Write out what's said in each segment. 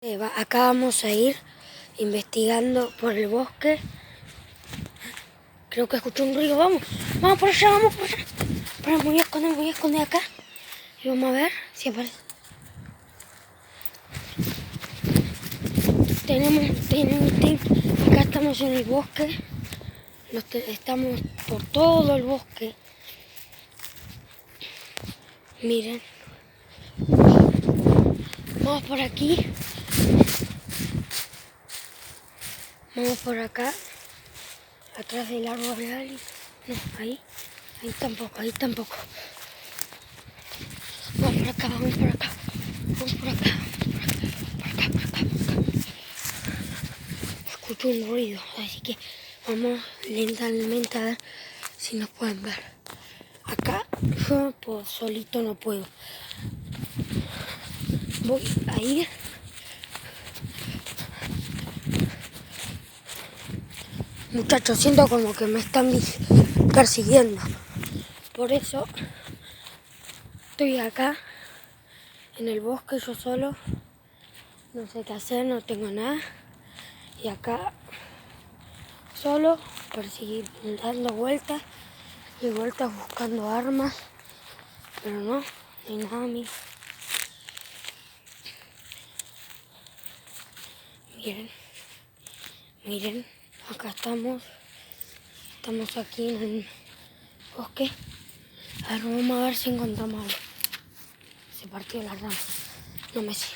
Acá vamos a ir investigando por el bosque. Creo que escuché un ruido. Vamos por allá, vamos por allá. Pero me voy a esconder acá. Y vamos a ver si aparece. Acá estamos en el bosque. Estamos por todo el bosque. Miren. Vamos por aquí. Vamos por acá. Atrás del árbol real. No, ahí tampoco. Vamos por acá. Escucho un ruido, así que vamos lentamente a ver si nos pueden ver. Acá yo pues, solito no puedo. Voy a ir. Muchachos, siento como que me están persiguiendo. Por eso estoy acá en el bosque yo solo. No sé qué hacer, no tengo nada. Y acá solo dando vueltas y vueltas buscando armas. Pero no hay nada, Miren, acá estamos aquí en el bosque. A ver, vamos a ver si encontramos algo. Se partió la rama. No me sé.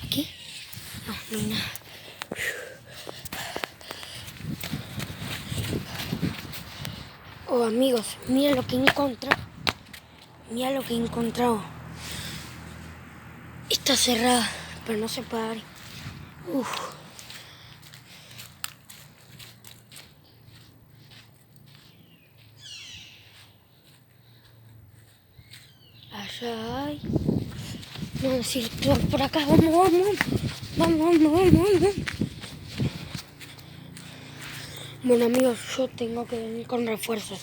¿Aquí? No hay nada. Oh, amigos, miren lo que encontré. Mira lo que he encontrado. Está cerrada, pero no se puede abrir. Allá hay. No, si por acá, vamos. Bueno, amigos, yo tengo que venir con refuerzos.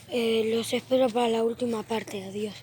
Los espero para la última parte. Adiós.